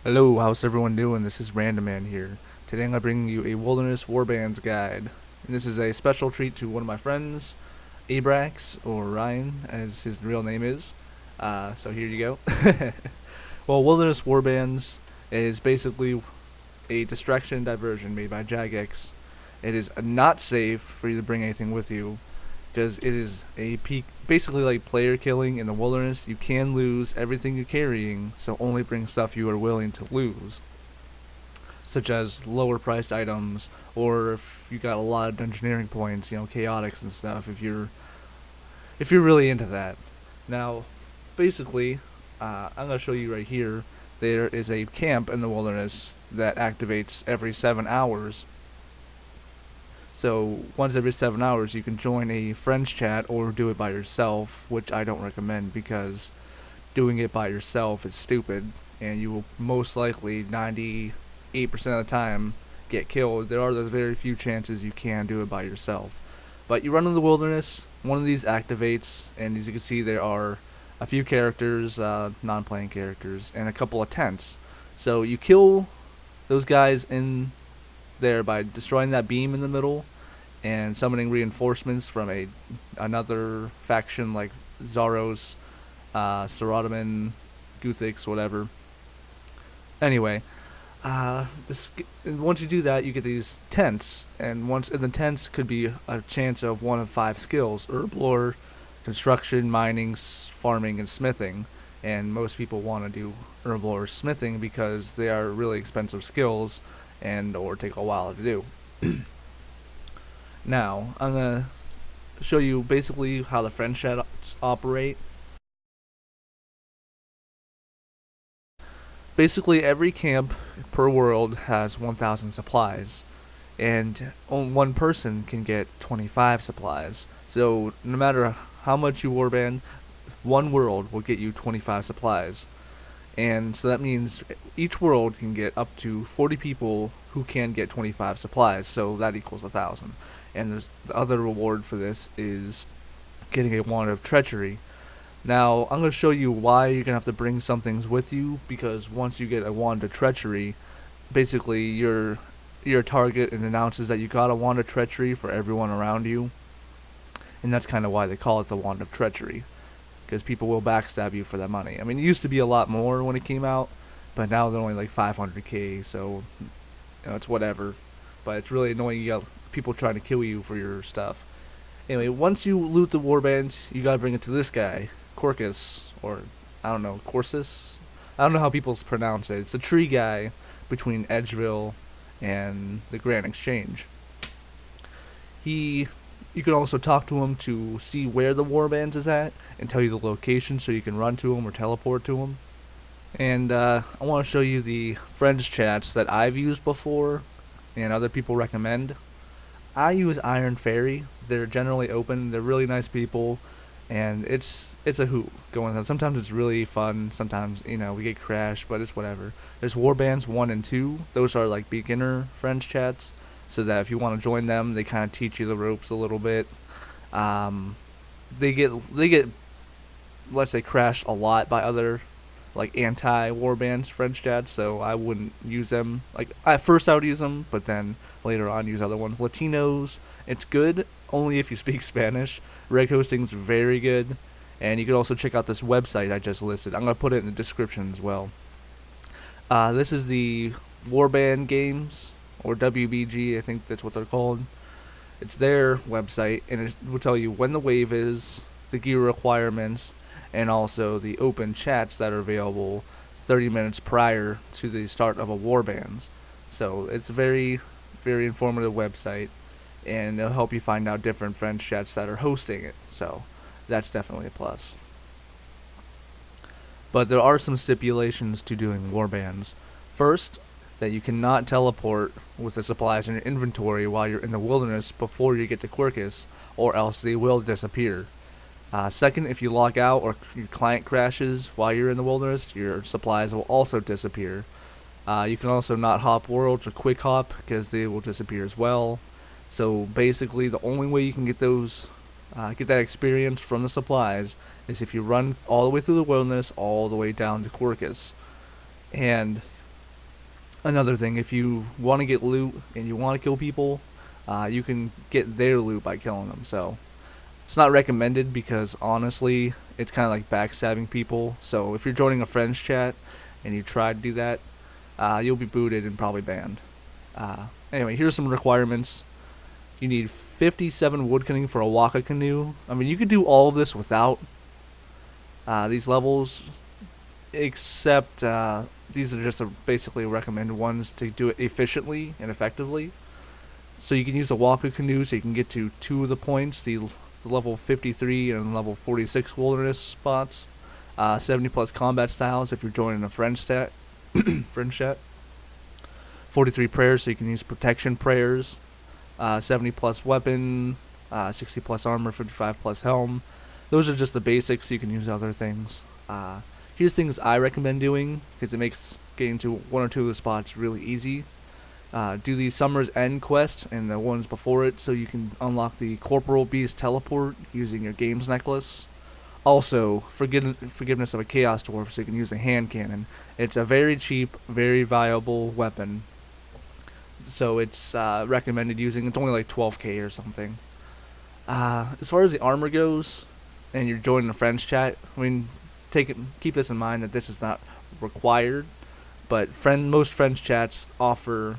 Hello, how's everyone doing? This is Random Man here. Today I'm going to bring you a Wilderness Warbands guide. And this is a special treat to one of my friends, Abrax, or Ryan, as his real name is. So here you go. Well, Wilderness Warbands is basically a distraction and diversion made by Jagex. It is not safe for you to bring anything with you, because it is a peak, basically like player killing in the wilderness. You can lose everything you're carrying, so only bring stuff you are willing to lose, such as lower priced items, or if you got a lot of engineering points, chaotics and stuff. If you're really into that. Now, basically, I'm gonna show you right here. There is a camp in the wilderness that activates every 7 hours. So once every 7 hours, you can join a friends chat or do it by yourself, which I don't recommend because doing it by yourself is stupid, and you will most likely 98% of the time get killed. There are those very few chances you can do it by yourself. But you run in the wilderness, one of these activates, and as you can see, there are a few characters, non-playing characters, and a couple of tents. So you kill those guys in there by destroying that beam in the middle and summoning reinforcements from another faction like Zaros, Saradaman, Guthix, whatever. Anyway, once you do that, you get these tents, and once in the tents could be a chance of one of five skills: herblore, construction, mining, farming, and smithing. And most people want to do herblore or smithing because they are really expensive skills and or take a while to do. Now, I'm gonna show you basically how the friend chats operate. Basically, every camp per world has 1,000 supplies, and only one person can get 25 supplies. So, no matter how much you warband, one world will get you 25 supplies. And so that means each world can get up to 40 people who can get 25 supplies, so that equals 1,000. And there's the other reward for this is getting a wand of treachery. Now, I'm going to show you why you're going to have to bring some things with you, because once you get a wand of treachery, basically you're a target and announces that you got a wand of treachery for everyone around you. And that's kind of why they call it the wand of treachery, because people will backstab you for that money. I mean, it used to be a lot more when it came out, but now they're only like 500k, so it's whatever. But it's really annoying. You got people trying to kill you for your stuff. Anyway, once you loot the warband, you gotta bring it to this guy, Corcus, or I don't know, Corsus. I don't know how people pronounce it. It's the tree guy between Edgeville and the Grand Exchange. You can also talk to him to see where the warbands is at and tell you the location so you can run to him or teleport to him. And I want to show you the friends chats that I've used before and other people recommend. I use Iron Fairy. They're generally open. They're really nice people, and it's a hoot going on. Sometimes it's really fun. Sometimes we get crashed, but it's whatever. There's Warbands 1 and 2. Those are like beginner friends chats, so that if you want to join them, they kind of teach you the ropes a little bit. Um, they get let's say crashed a lot by other like anti-warbands friends chats, so I wouldn't use them. Like at first I would use them, but then later on use other ones. Latinos, it's good only if you speak Spanish. Reg hosting's very good, and you can also check out this website I just listed. I'm gonna put it in the description as well. This is the Warband Games, or WBG, I think that's what they're called. It's their website, and it will tell you when the wave is, the gear requirements, and also the open chats that are available 30 minutes prior to the start of a warbands. So it's a very, very informative website, and it'll help you find out different friends chats that are hosting it. So that's definitely a plus. But there are some stipulations to doing warbands. First, that you cannot teleport with the supplies in your inventory while you're in the wilderness before you get to Quirkus, or else they will disappear. Second, if you log out or your client crashes while you're in the wilderness, your supplies will also disappear. You can also not hop worlds or quick hop because they will disappear as well. So basically, the only way you can get that experience from the supplies is if you run all the way through the wilderness, all the way down to Quirkus. And Another thing, if you want to get loot and you want to kill people, you can get their loot by killing them. So it's not recommended because honestly, it's kind of like backstabbing people. So if you're joining a friends chat and you try to do that, you'll be booted and probably banned. Anyway, here's some requirements. You need 57 woodcutting for a waka canoe. I mean, you could do all of this without these levels, except these are just basically recommended ones to do it efficiently and effectively. So you can use a waka canoe so you can get to two of the points, the level 53 and level 46 wilderness spots. 70 plus combat styles if you're joining a friends chat. Friends chat. 43 prayers so you can use protection prayers. 70 plus weapon, 60 plus armor, 55 plus helm. Those are just the basics. You can use other things. Here's things I recommend doing because it makes getting to one or two of the spots really easy. Do the Summer's End quest and the ones before it so you can unlock the Corporal Beast teleport using your games necklace. Also, Forgiveness of a Chaos Dwarf so you can use a hand cannon. It's a very cheap, very viable weapon. So it's recommended using. It's only like 12k or something. As far as the armor goes, and you're joining a friends chat, I mean, keep this in mind that this is not required, but most friends chats offer.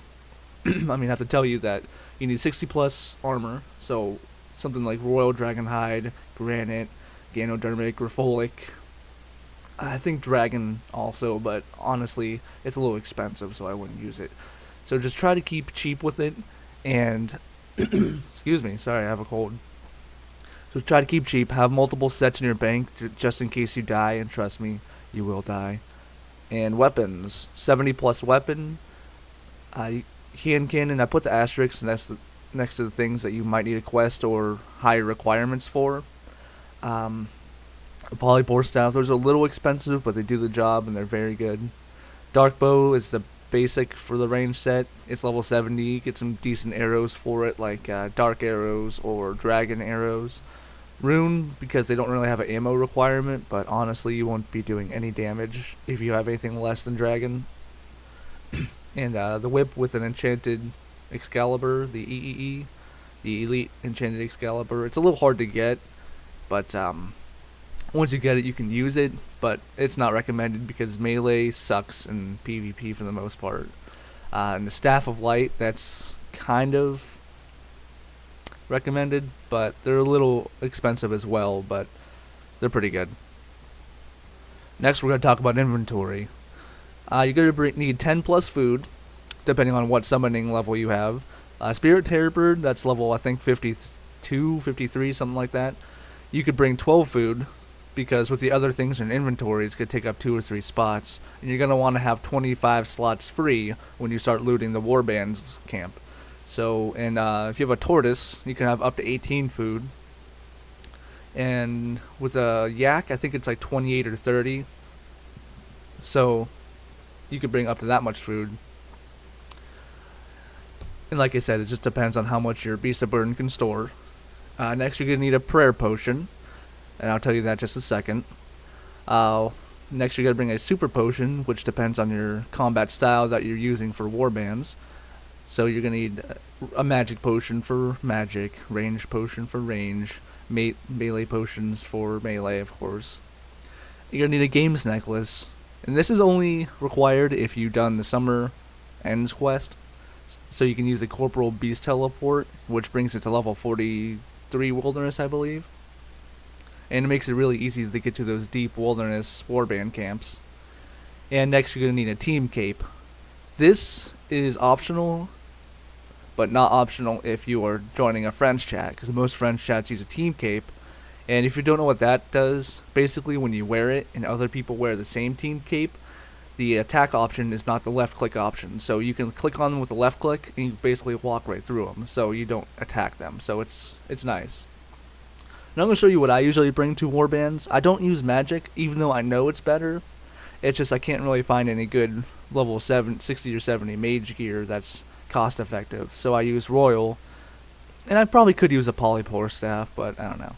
I mean, I have to tell you that you need 60 plus armor, so something like Royal Dragonhide, Granite, Ganodermic, Grifolic. I think Dragon also, but honestly, it's a little expensive, so I wouldn't use it. So just try to keep cheap with it, and excuse me, sorry, I have a cold. So try to keep cheap, have multiple sets in your bank just in case you die, and trust me, you will die. And weapons, 70 plus weapon, hand cannon, I put the asterisks next to the things that you might need a quest or higher requirements for. A polypore staff, those are a little expensive, but they do the job and they're very good. Dark bow is the basic for the range set. It's level 70. Get some decent arrows for it, like dark arrows or dragon arrows. Rune, because they don't really have an ammo requirement, but honestly you won't be doing any damage if you have anything less than dragon. And the whip with an enchanted Excalibur, the EEE, the Elite Enchanted Excalibur. It's a little hard to get, but once you get it you can use it, but it's not recommended because melee sucks in PvP for the most part. And the Staff of Light, that's kind of recommended, but they're a little expensive as well, but they're pretty good. Next we're going to talk about inventory. You're going to need 10 plus food, depending on what summoning level you have. Spirit Terrorbird, that's level I think 52, 53, something like that. You could bring 12 food, because with the other things in inventory, it's going to take up 2 or 3 spots, and you're going to want to have 25 slots free when you start looting the Warbands camp. So, and if you have a tortoise, you can have up to 18 food. And with a yak, I think it's like 28 or 30. So, you could bring up to that much food. And like I said, it just depends on how much your Beast of Burden can store. Next, you're going to need a prayer potion, and I'll tell you that in just a second. Next, you're going to bring a super potion, which depends on your combat style that you're using for warbands. So you're going to need a magic potion for magic, range potion for range, melee potions for melee, of course. You're going to need a games necklace, and this is only required if you've done the Summer Ends quest. So you can use the Corporal Beast teleport, which brings it to level 43 wilderness, I believe. And it makes it really easy to get to those deep wilderness warband camps. And next you're going to need a team cape. This is optional, but not optional if you are joining a friends chat, because most friends chats use a team cape. And if you don't know what that does, basically when you wear it and other people wear the same team cape, the attack option is not the left click option. So you can click on them with the left click and you basically walk right through them, so you don't attack them. So it's nice. Now I'm going to show you what I usually bring to warbands. I don't use magic, even though I know it's better. It's just I can't really find any good level 60 or 70 mage gear that's cost effective. So I use Royal, and I probably could use a polypore staff, but I don't know.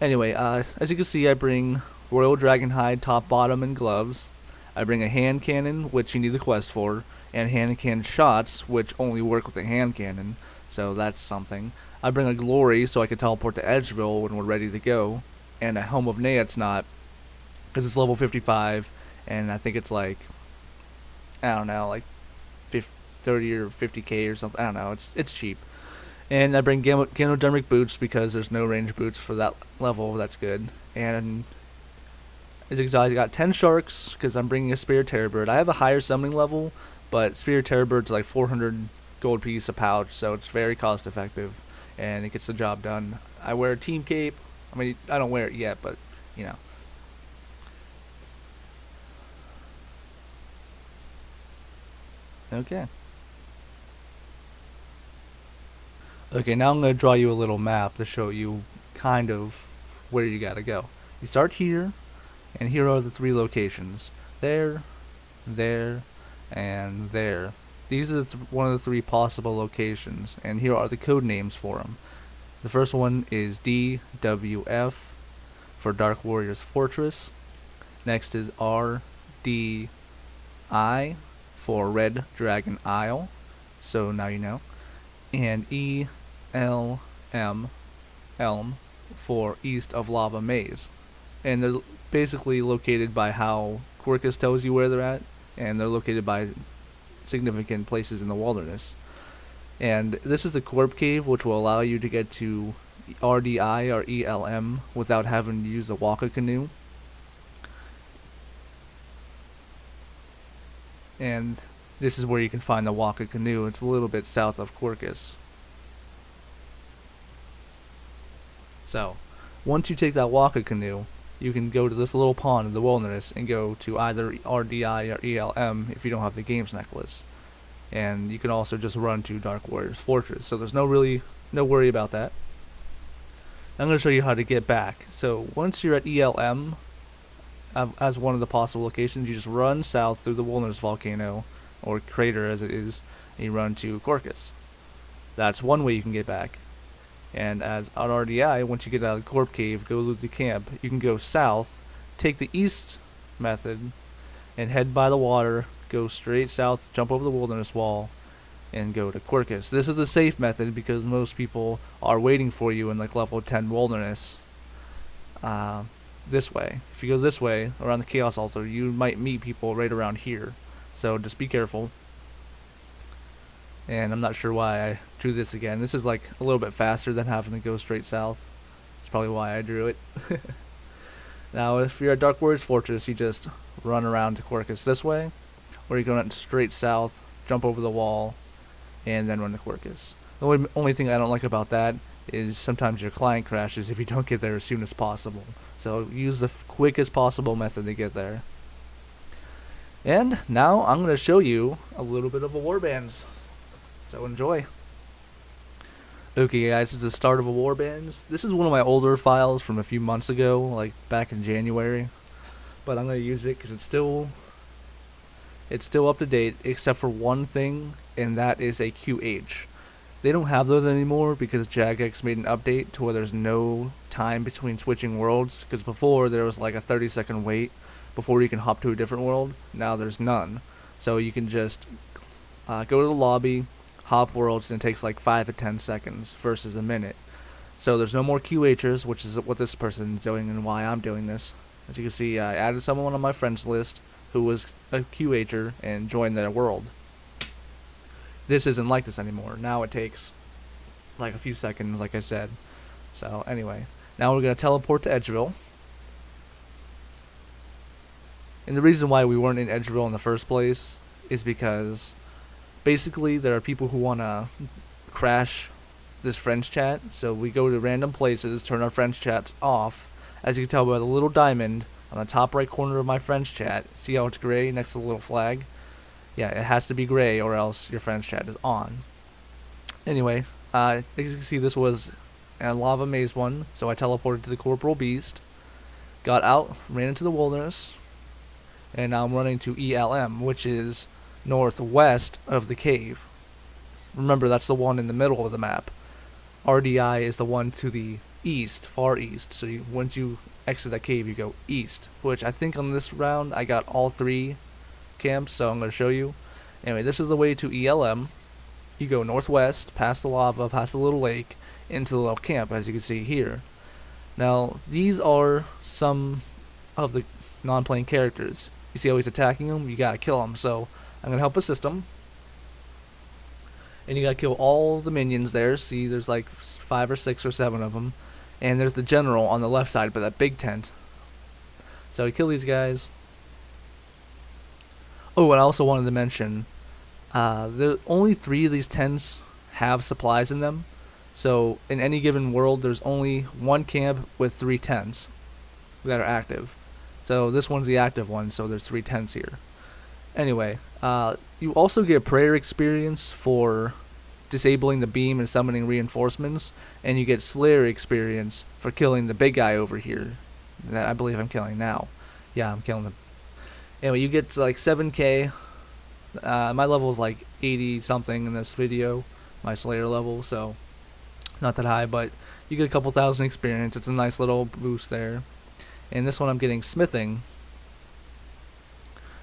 Anyway, as you can see, I bring Royal Dragonhide top, bottom, and gloves. I bring a hand cannon, which you need the quest for, and hand cannon shots, which only work with a hand cannon, so that's something. I bring a glory so I can teleport to Edgeville when we're ready to go, and a helm of Nayat's Knot, because it's level 55, and I think it's like, I don't know, like 30 or 50k or something. I don't know. It's cheap. And I bring Ganodermic boots because there's no range boots for that level. That's good. And as exotic, I got 10 sharks because I'm bringing a Spear Terror Bird. I have a higher summoning level, but Spear Terror Bird's like 400 gold piece a pouch, so it's very cost effective, and it gets the job done. I wear a team cape. I mean, I don't wear it yet, but you know. Okay. Okay, now I'm going to draw you a little map to show you kind of where you gotta go. You start here, and here are the 3 locations. There, there, and there. These are one of the 3 possible locations, and here are the code names for them. The first one is DWF for Dark Warrior's Fortress. Next is RDI for Red Dragon Isle, so now you know. And ELM for East of Lava Maze. And they're basically located by how Quirkus tells you where they're at, and they're located by significant places in the wilderness. And this is the Corp Cave, which will allow you to get to RDI or ELM without having to use the Waka Canoe. And this is where you can find the Waka Canoe. It's a little bit south of Quirkus. So, once you take that Waka Canoe, you can go to this little pond in the wilderness and go to either RDI or ELM if you don't have the Games Necklace. And you can also just run to Dark Warrior's Fortress. So there's no worry about that. I'm going to show you how to get back. So once you're at ELM, as one of the possible locations, you just run south through the wilderness volcano, or crater as it is, and you run to Quirkus. That's one way you can get back. And as on RDI, once you get out of the Corp Cave, go loot the camp, you can go south, take the east method, and head by the water, go straight south, jump over the wilderness wall, and go to Quirkus. This is the safe method because most people are waiting for you in like level 10 wilderness. This way. If you go this way, around the Chaos Altar, you might meet people right around here. So just be careful. And I'm not sure why I drew this again. This is like a little bit faster than having to go straight south. That's probably why I drew it. Now, if you're at Dark Warrior's Fortress, you just run around to Quirkus this way, or you go straight south, jump over the wall, and then run to Quirkus. The only thing I don't like about that is sometimes your client crashes if you don't get there as soon as possible. So use the quickest possible method to get there. And now I'm going to show you a little bit of a Warbands. So enjoy. Okay guys, this is the start of a Warbands. This is one of my older files from a few months ago, like back in January. But I'm going to use it because it's still up to date, except for one thing, and that is a QH. They don't have those anymore because Jagex made an update to where there's no time between switching worlds, because before there was like a 30-second wait before you can hop to a different world. Now there's none. So you can just go to the lobby, hop worlds, and it takes like 5 to 10 seconds versus a minute. So there's no more QHers, which is what this person is doing and why I'm doing this. As you can see, I added someone on my friends list who was a QHer and joined their world. This isn't like this anymore. Now it takes like a few seconds, like I said. So anyway, now we're going to teleport to Edgeville. And the reason why we weren't in Edgeville in the first place is because basically there are people who want to crash this French chat. So we go to random places, turn our French chats off. As you can tell by the little diamond on the top right corner of my French chat, see how it's gray next to the little flag? Yeah, it has to be gray or else your French chat is on. Anyway, as you can see, this was a lava maze one, so I teleported to the Corporal Beast, got out, ran into the wilderness, and now I'm running to ELM, which is northwest of the cave. Remember, that's the one in the middle of the map. RDI is the one to the east, far east, so once you exit that cave, you go east, which I think on this round I got all 3 camps, so I'm going to show you. Anyway, this is the way to ELM. You go northwest, past the lava, past the little lake, into the little camp, as you can see here. Now, these are some of the non-playing characters. You see how he's attacking them? You gotta kill them. So, I'm gonna help assist him. And you gotta kill all the minions there. See, there's like 5 or 6 or 7 of them. And there's the general on the left side by that big tent. So, you kill these guys. Oh, and I also wanted to mention, only 3 of these tents have supplies in them. So in any given world, there's only 1 camp with 3 tents that are active. So this one's the active one, so there's 3 tents here. Anyway, you also get prayer experience for disabling the beam and summoning reinforcements, and you get Slayer experience for killing the big guy over here that I believe I'm killing now. Yeah, I'm killing him. Anyway, you get like 7k. My level is like 80 something in this video, my Slayer level, so not that high, but you get a couple thousand experience. It's a nice little boost there. And this one I'm getting smithing,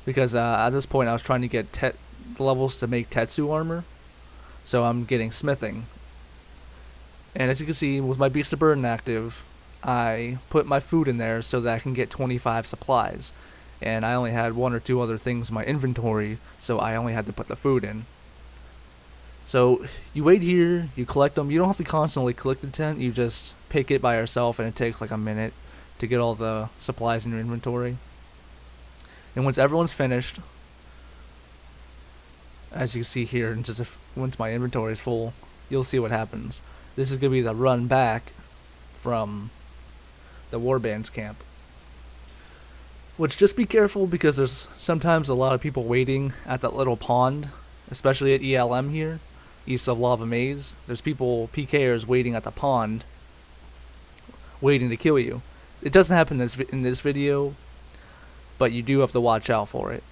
because at this point I was trying to get levels to make Tetsu armor, so I'm getting smithing. And as you can see, with my Beast of Burden active, I put my food in there so that I can get 25 supplies. And I only had 1 or 2 other things in my inventory, so I only had to put the food in. So you wait here, you collect them. You don't have to constantly collect the tent, you just pick it by yourself, and it takes like a minute to get all the supplies in your inventory. And once everyone's finished, as you can see here, and once my inventory is full, you'll see what happens. This is going to be the run back from the Warbands camp. Which, just be careful, because there's sometimes a lot of people waiting at that little pond, especially at ELM here, east of Lava Maze. There's people, PKers, waiting at the pond, waiting to kill you. It doesn't happen in this video, but you do have to watch out for it.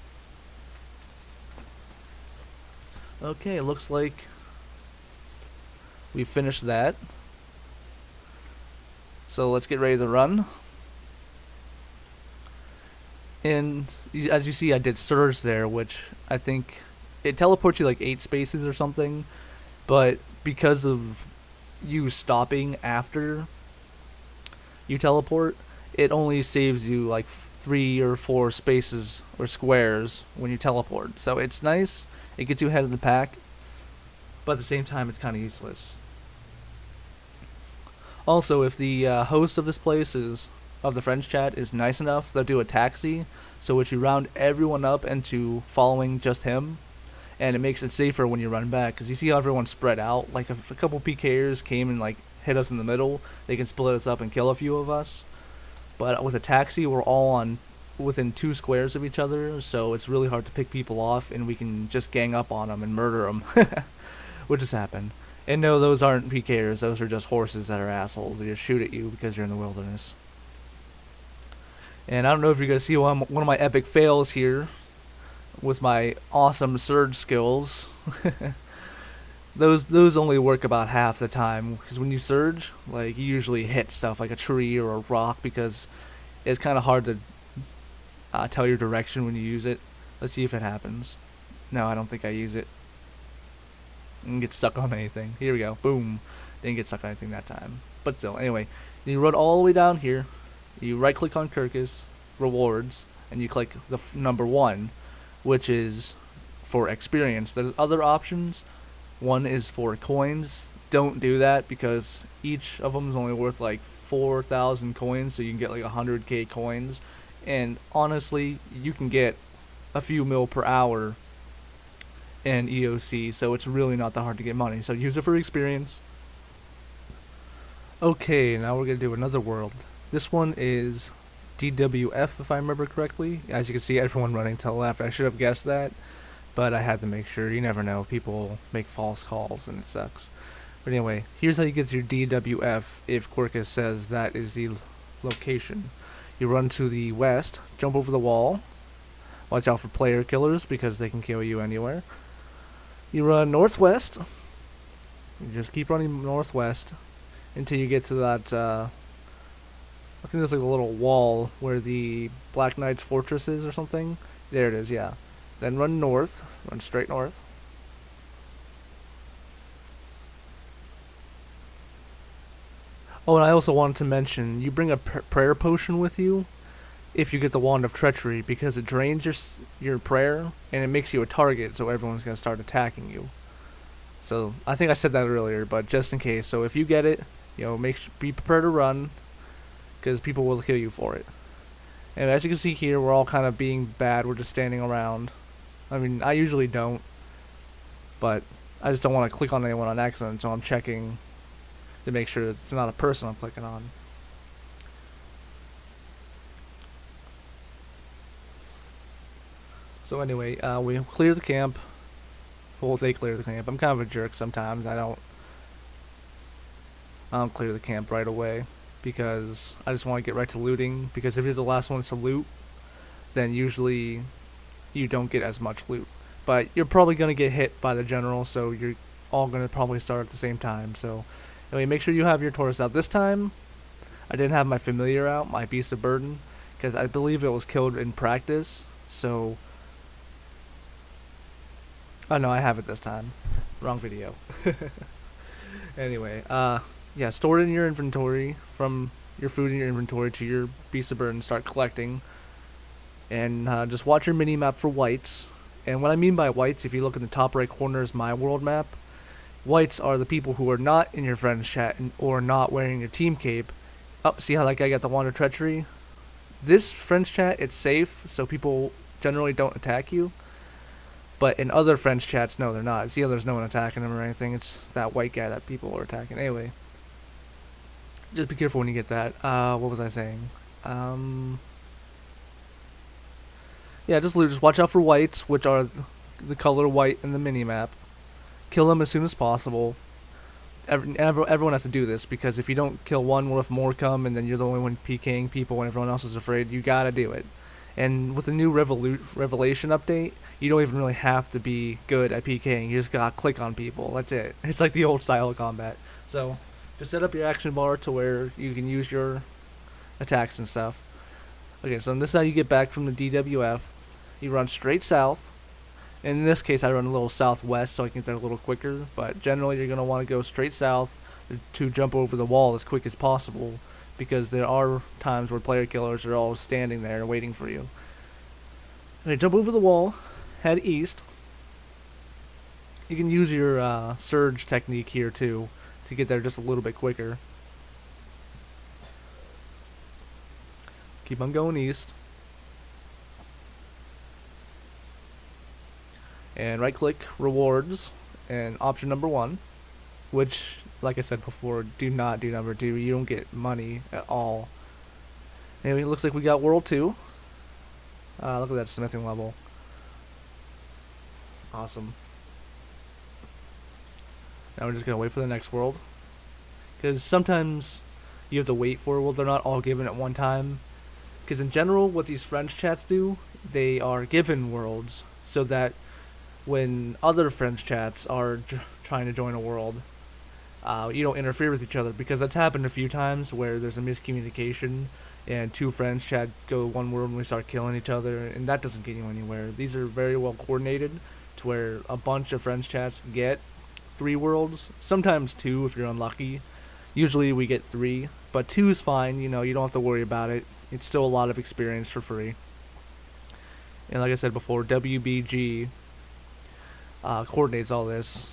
Okay, it looks like we finished that. So let's get ready to run. And as you see, I did surge there, which I think it teleports you like 8 spaces or something, but because of you stopping after you teleport, it only saves you like 3 or 4 spaces or squares when you teleport. So it's nice, it gets you ahead of the pack, but at the same time it's kind of useless. Also, if the host of this place of the Friends chat is nice enough, they'll do a taxi, so which you round everyone up into following just him, and it makes it safer when you run back, because you see how everyone's spread out. Like if a couple PKers came and like hit us in the middle, they can split us up and kill a few of us. But with a taxi, we're all on within 2 squares of each other, so it's really hard to pick people off, and we can just gang up on them and murder them, which has happened. And no, those aren't PKers, those are just horses that are assholes. They just shoot at you because you're in the wilderness. And I don't know if you're going to see one of my epic fails here with my awesome surge skills. Those only work about half the time, because when you surge, like, you usually hit stuff like a tree or a rock, because it's kind of hard to tell your direction when you use it. Let's see if it happens. No, I don't think I use it. And get stuck on anything. Here we go. Boom. Didn't get stuck on anything that time. But still, anyway, you run all the way down here. You right click on Kirkus, rewards, and you click the number 1, which is for experience. There's other options. One is for coins. Don't do that, because each of them is only worth like 4,000 coins, so you can get like 100k coins. And honestly, you can get a few mil per hour in EOC, so it's really not that hard to get money. So use it for experience. Okay, now we're going to do another world. This one is DWF, if I remember correctly. As you can see, everyone running to the left. I should have guessed that, but I had to make sure. You never know. People make false calls, and it sucks. But anyway, here's how you get your DWF if Quirkus says that is the location. You run to the west, jump over the wall. Watch out for player killers, because they can kill you anywhere. You run northwest. You just keep running northwest until you get to that, I think there's like a little wall where the Black Knight's fortress is or something. There it is, yeah. Then run north. Run straight north. Oh, and I also wanted to mention, you bring a prayer potion with you if you get the Wand of Treachery, because it drains your prayer, and it makes you a target, so everyone's going to start attacking you. So, I think I said that earlier, but just in case. So if you get it, be prepared to run, because people will kill you for it. And as you can see here, we're all kind of being bad. We're just standing around. I mean, I usually don't, but I just don't want to click on anyone on accident, so I'm checking to make sure it's not a person I'm clicking on. So anyway, we clear the camp. Well, they clear the camp. I'm kind of a jerk sometimes. I don't clear the camp right away because I just want to get right to looting. Because if you're the last ones to loot, then usually you don't get as much loot. But you're probably going to get hit by the general, so you're all going to probably start at the same time. So anyway, make sure you have your Taurus out. This time, I didn't have my familiar out, my beast of burden, because I believe it was killed in practice. So, oh no, I have it this time. Wrong video. Anyway, yeah, store it in your inventory, from your food in your inventory to your beast of burden. Start collecting, and just watch your mini map for whites. And what I mean by whites, if you look in the top right corner, is my world map. Whites are the people who are not in your friends chat or not wearing your team cape. Oh, see how that guy got the Wand of Treachery? This friends chat, it's safe, so people generally don't attack you. But in other friends chats, no, they're not. See how there's no one attacking them or anything? It's that white guy that people are attacking. Anyway, just be careful when you get that. What was I saying? Yeah, just watch out for whites, which are the color white in the mini-map. Kill them as soon as possible. Everyone has to do this, because if you don't kill one, what if more come, and then you're the only one PKing people when everyone else is afraid? You gotta do it. And with the new Revelation update, you don't even really have to be good at PKing. You just gotta click on people. That's it. It's like the old style of combat. So, just set up your action bar to where you can use your attacks and stuff. Okay, so this is how you get back from the DWF. You run straight south. In this case, I run a little southwest so I can get there a little quicker. But generally, you're going to want to go straight south to jump over the wall as quick as possible, because there are times where player killers are all standing there waiting for you. Okay, jump over the wall, head east. You can use your surge technique here too to get there just a little bit quicker. Keep on going east. And right click rewards and option number 1, which, like I said before, do not do number 2. You don't get money at all. Anyway, it looks like we got world 2. Look at that smithing level. Awesome. Now we're just gonna wait for the next world, because sometimes you have to wait for a world. They're not all given at one time. Because in general, what these French chats do, they are given worlds so that when other friends chats are trying to join a world, you don't interfere with each other, because that's happened a few times where there's a miscommunication and two friends chat go one world and we start killing each other, and that doesn't get you anywhere. These are very well coordinated to where a bunch of friends chats get 3 worlds, sometimes 2 if you're unlucky. Usually we get 3, but 2 is fine, you don't have to worry about it. It's still a lot of experience for free. And like I said before, WBG coordinates all this.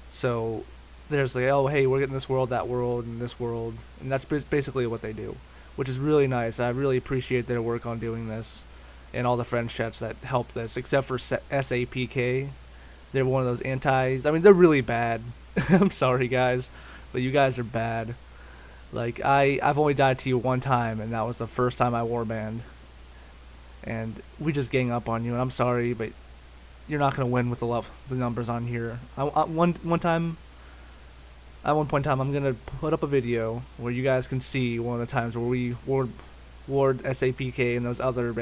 So there's like, oh hey, we're getting this world, that world, and this world, and that's basically what they do, which is really nice. I really appreciate their work on doing this, and all the friends chats that help this, except for SAPK. They're one of those antis. I mean, they're really bad. I'm sorry guys, but you guys are bad. Like, I've only died to you one time, and that was the first time I warband. And we just gang up on you, and I'm sorry, but you're not going to win with the numbers on here. One point in time, I'm going to put up a video where you guys can see one of the times where we ward SAPK and those other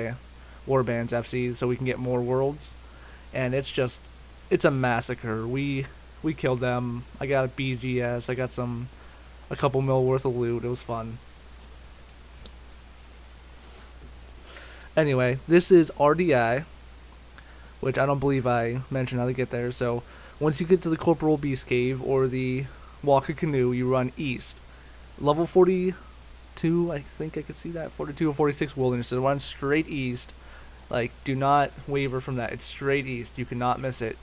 Warbands FCs so we can get more worlds. And it's a massacre. We killed them. I got a BGS. I got a couple mil worth of loot. It was fun. Anyway, this is RDI. which I don't believe I mentioned how to get there. So once you get to the Corporal Beast Cave or the Walker Canoe, you run east. Level 42, I think I could see that, 42 or 46 Wilderness, so run straight east. Like, do not waver from that. It's straight east. You cannot miss it.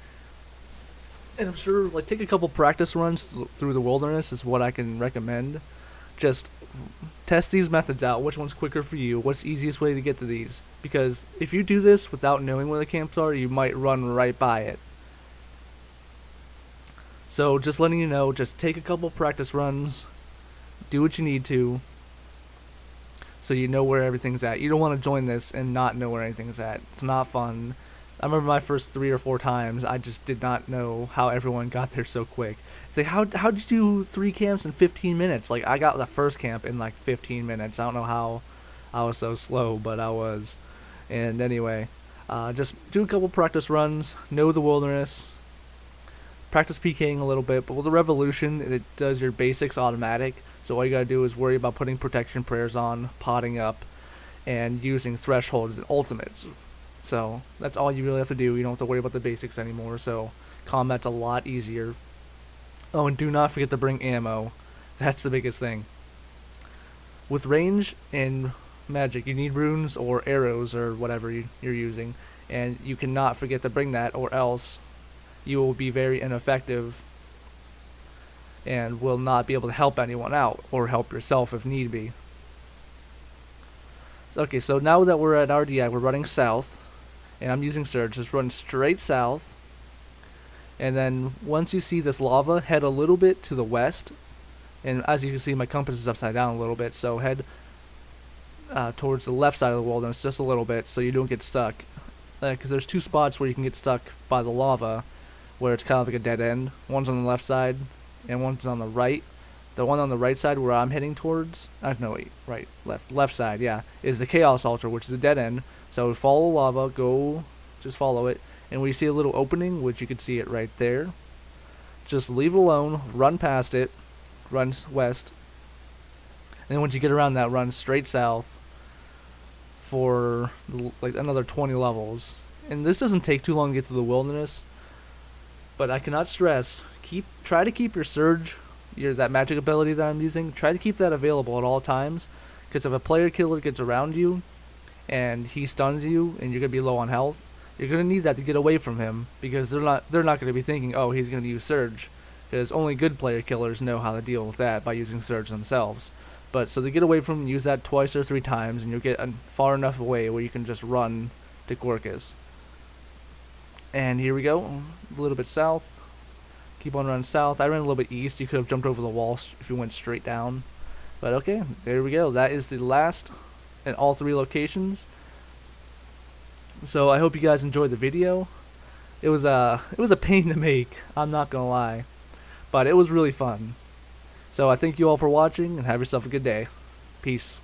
And I'm sure, like, take a couple practice runs through the wilderness is what I can recommend. Just test these methods out. Which one's quicker for you? What's the easiest way to get to these? Because if you do this without knowing where the camps are, you might run right by it. So just letting you know, just take a couple practice runs. Do what you need to, so you know where everything's at. You don't want to join this and not know where anything's at. It's not fun. I remember my first 3 or 4 times, I just did not know how everyone got there so quick. It's like, how'd you do 3 camps in 15 minutes? Like, I got the first camp in like 15 minutes. I don't know how I was so slow, but I was. And anyway, just do a couple practice runs, know the wilderness, practice PKing a little bit. But with the Revolution, it does your basics automatic. So all you gotta do is worry about putting protection prayers on, potting up, and using thresholds and ultimates. So that's all you really have to do. You don't have to worry about the basics anymore. So combat's a lot easier. Oh, and do not forget to bring ammo. That's the biggest thing. With range and magic, you need runes or arrows or whatever you're using, and you cannot forget to bring that, or else you will be very ineffective and will not be able to help anyone out or help yourself if need be. Okay, so now that we're at RDI, we're running south, and I'm using Surge. Just run straight south, and then once you see this lava, head a little bit to the west, and as you can see, my compass is upside down a little bit, so head towards the left side of the wilderness just a little bit so you don't get stuck, because there's 2 spots where you can get stuck by the lava, where it's kind of like a dead end. One's on the left side, and one's on the right. The one on the right side where I'm heading towards, no wait, right, left side, yeah, is the Chaos Altar, which is a dead end. So follow lava, just follow it, and when you see a little opening, which you can see it right there, just leave it alone, run past it, run west, and then once you get around that, run straight south for like another 20 levels. And this doesn't take too long to get to the wilderness, but I cannot stress, try to keep your Surge, that magic ability that I'm using, try to keep that available at all times, because if a player killer gets around you and he stuns you and you're going to be low on health, you're going to need that to get away from him, because they're not going to be thinking, oh, he's going to use Surge, because only good player killers know how to deal with that by using Surge themselves. But so to get away from him, use that 2 or 3 times, and you'll get far enough away where you can just run to Gorkas. And here we go, a little bit south. Keep on running south. I ran a little bit east. You could have jumped over the wall if you went straight down. But okay, there we go. That is the last in all 3 locations. So I hope you guys enjoyed the video. It was a pain to make, I'm not gonna lie, but it was really fun. So I thank you all for watching, and have yourself a good day. Peace.